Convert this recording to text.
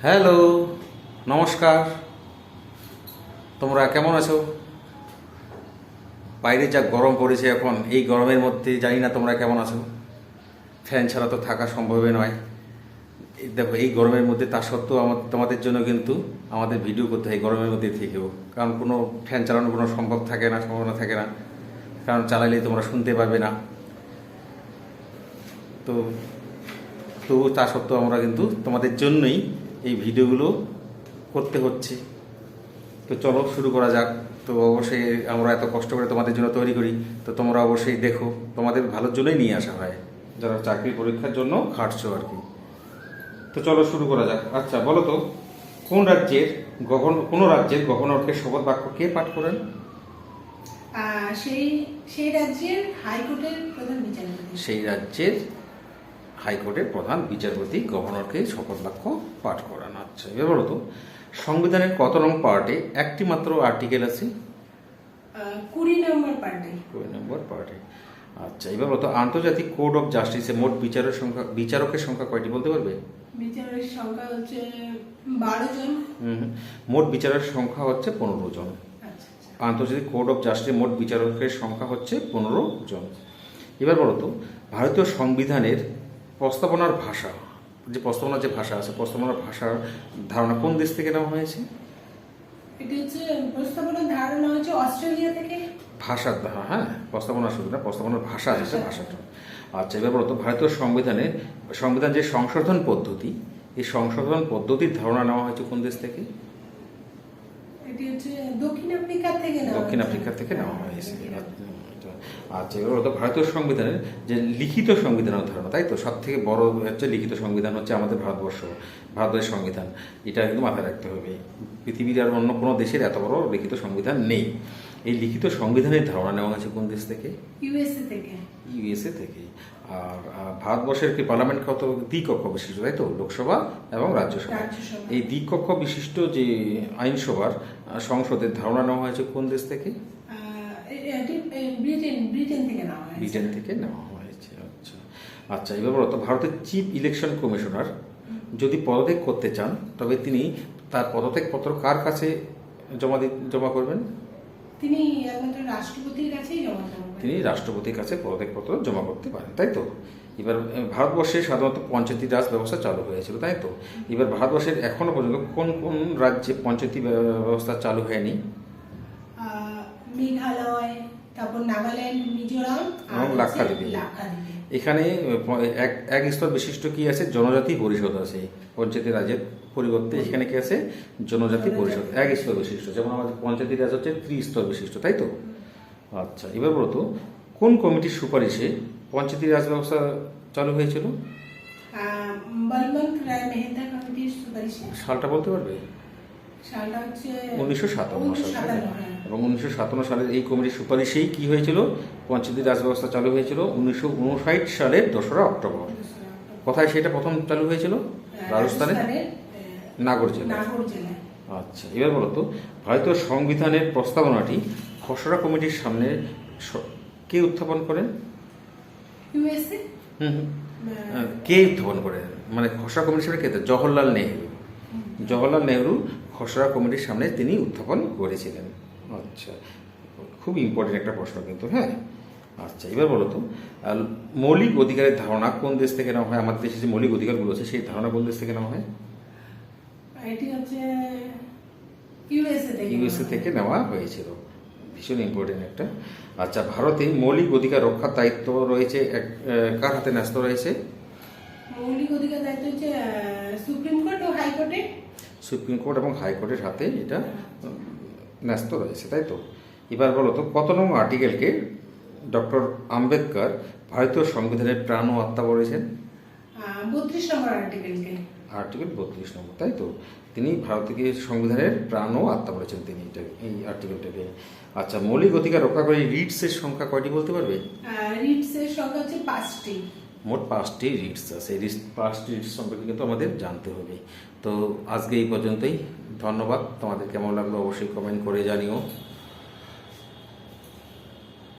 Hello, নমস্কার। তোমরা কেমন আছো? বাইরে যা গরম পড়েছে এখন, এই গরমের মধ্যে জানি না তোমরা কেমন আছো। ফ্যান ছাড়া তো থাকা সম্ভবই নয়। দেখো, এই গরমের মধ্যে তা সত্ত্বেও তোমাদের জন্য কিন্তু আমাদের ভিডিও করতে হয় গরমের মধ্যে থেকেও, কারণ কোনো ফ্যান চালানোর কোনো সম্ভাবনা থাকে না, কারণ চালাইলে তোমরা শুনতে পাবে না। তো তবু তা সত্ত্বেও আমরা কিন্তু তোমাদের জন্যই এই ভিডিওগুলো করতে হচ্ছে। তো চলো শুরু করা যাক। তো অবশ্যই আমরা এত কষ্ট করে তোমাদের জন্য তৈরি করি, তো তোমরা অবশ্যই দেখো, তোমাদের ভালোর জন্যই নিয়ে আসা হয়, যারা চাকরি পরীক্ষার জন্য খাটছো আর কি। তো চলো শুরু করা যাক। আচ্ছা বলো তো, কোন রাজ্যের গভর্নরকে শপথ বাক্য কে পাঠ করেন? সেই সেই রাজ্যের হাইকোর্টের প্রধান বিচারপতি। সেই রাজ্যের হাইকোর্টের প্রধান বিচারপতি গভর্নরকে শপথ বাক্য পাঠ করান। আচ্ছা এবার বলো তো, সংবিধানের কত নং পার্টে একটি মাত্র আর্টিকেল আছে? 20 নম্বর পার্টে। 20 নম্বর পার্টে। আচ্ছা এবার বলো তো, আন্তর্জাতিক কোর্ট অফ জাস্টিসে মোট বিচারকের সংখ্যা কয়টি বলতে পারবে? বিচারের সংখ্যা হচ্ছে 12 জন। মোট বিচারের সংখ্যা হচ্ছে 15 জন। আচ্ছা আচ্ছা। আন্তর্জাতিক কোর্ট অফ জাস্টিসে মোট বিচারকের সংখ্যা হচ্ছে 15 জন। এবার বলো তো, ভারতীয় সংবিধানের প্রস্তাবনার ভাষা, যে ভাষা আছে, প্রস্তাবনার ভাষার ধারণা কোন দেশ থেকে নেওয়া হয়েছে? এটা হচ্ছে প্রস্তাবনার ধারণা হচ্ছে অস্ট্রেলিয়া থেকে। ভাষার ধারণা, হ্যাঁ, প্রস্তাবনা শুধু না, প্রস্তাবনার ভাষা আছে, ভাষাটা। আচ্ছা এবার বলো তো, ভারতীয় সংবিধান যে সংশোধন পদ্ধতি, এই সংশোধন পদ্ধতির ধারণা নেওয়া হয়েছে কোন দেশ থেকে? এটি হচ্ছে দক্ষিণ আফ্রিকা থেকে নেওয়া। দক্ষিণ আফ্রিকা থেকে নেওয়া হয়েছে। আচ্ছা এবার বলো তো, ভারতীয় সংবিধানের যে লিখিত সংবিধানের ধারণা, তাই তো, সব থেকে বড় হচ্ছে লিখিত সংবিধান হচ্ছে আমাদের ভারতের সংবিধান। এটা কিন্তু মাথায় রাখতে হবে। পৃথিবীর আর অন্য কোনো দেশের এত বড় লিখিত সংবিধান নেই। এই লিখিত সংবিধানের ধারণা নেওয়া হয়েছে কোন দেশ থেকে? ইউএসএ থেকে। ইউএসএ থেকে। আর ভারতবর্ষের কি পার্লামেন্ট কত দ্বিকক্ষ বিশিষ্ট, তাই তো, লোকসভা এবং রাজ্যসভা। এই দ্বিকক্ষ বিশিষ্ট যে আইনসভার সংসদের ধারণা নেওয়া হয়েছে কোন দেশ থেকে? ব্রিটেন থেকে নেওয়া হয়েছে। ব্রিটেন থেকে নেওয়া হয়েছে। আচ্ছা আচ্ছা এবার বলো তো, ভারতের চিফ ইলেকশন কমিশনার যদি পদত্যাগ করতে চান, তবে তিনি তার পদত্যাগপত্র কার কাছে জমা করবেন? তিনি একমাত্র রাষ্ট্রপতির কাছেই জমা করবেন। তিনি রাষ্ট্রপতির কাছে পদত্যাগপত্র জমা করতে পারেন, তাই তো। এবার ভারতবর্ষে সাধারণত পঞ্চায়েতি রাজ ব্যবস্থা চালু হয়েছিল, তাই তো। এবার ভারতবর্ষের এখনো পর্যন্ত কোন কোন রাজ্যে পঞ্চায়েতি ব্যবস্থা চালু হয়নি? মেঘালয়, তারপর নাগাল্যান্ড, মিজোরাম এবং লাক্ষাদ্বীপ। এখানে এক স্তর বিশিষ্ট কি আছে? জনজাতি পরিষদ আছে। পঞ্চায়েতি রাজের পরিবর্তে এখানে কি আছে? জনজাতি পরিষদ, এক স্তর বিশিষ্ট। যেমন আমাদের পঞ্চায়েতি রাজ হচ্ছে ত্রিস্তর বিশিষ্ট, তাই তো। আচ্ছা এবার বলো তো, কোন কমিটির সুপারিশে পঞ্চায়েতি রাজ ব্যবস্থা চালু হয়েছিল? বলবন্ত রায় মেহতা কমিটির সুপারিশে। সালটা বলতে পারবে? সালটা হচ্ছে 1957 সাল। এবং 1957 সালের এই কমিটির সুপারিশেই কি হয়েছিল? পঞ্চায়েতি রাজ ব্যবস্থা চালু হয়েছিল 1959 সালের 2রা অক্টোবর। কোথায় সেটা প্রথম চালু হয়েছিল? রাজস্থানের নাগর জেলায়। আচ্ছা এবার বলো তো, ভারতীয় সংবিধানের প্রস্তাবনাটি খসড়া কমিটির সামনে কে উত্থাপন করেন? ইউএসএ। কে উত্থাপন করেন, মানে খসড়া কমিটির সামনে কে? জওহরলাল নেহরু খসড়া কমিটির সামনে তিনি উত্থাপন করেছিলেন। আচ্ছা, খুব ইম্পর্টেন্ট একটা প্রশ্ন কিন্তু, হ্যাঁ। আচ্ছা এবার বলো তো, মৌলিক অধিকারের ধারণা কোন দেশ থেকে নেওয়া হয়? আমাদের দেশে যে মৌলিক অধিকারগুলো আছে, সেই ধারণা কোন দেশ থেকে নেওয়া হয়? এটি হচ্ছে ইউএসএ থেকে নেওয়া হয়েছিল। ভীষণ ইম্পর্টেন্ট একটা। আচ্ছা, ভারতে মৌলিক অধিকার রক্ষার দায়িত্ব রয়েছে কার হাতে ন্যস্ত রয়েছে? মৌলিক অধিকার দায়িত্ব হচ্ছে সুপ্রিম কোর্ট ও হাইকোর্টে। সুপ্রিম কোর্ট এবং হাইকোর্টের হাতে এটা ন্যস্ত রয়েছে, তাই তো। এবার বলো তো, কত নং আর্টিকেলকে ডক্টর আম্বেদকর ভারতীয় সংবিধানের প্রাণ ও আত্মা বলেছেন? 32 নম্বর আর্টিকেলকে। আর্টিকেল 32 নম্বর, তাই তো। তিনি ভারতীয় সংবিধানের প্রাণ ও আত্মা বলেছেন তিনি এই আর্টিকেলটাকে। আচ্ছা, মৌলিক অধিকার রক্ষা করে রিটসের সংখ্যা কয়টি বলতে পারবে? রিটসের সংখ্যা হচ্ছে 5টি। মোট 5টি রিটস আছে। এই 5টি রিটস সম্পর্কে কিন্তু আমাদের জানতে হবে। তো আজকে এই পর্যন্তই। ধন্যবাদ। তোমাদের কেমন লাগলো অবশ্যই কমেন্ট করে জানিও।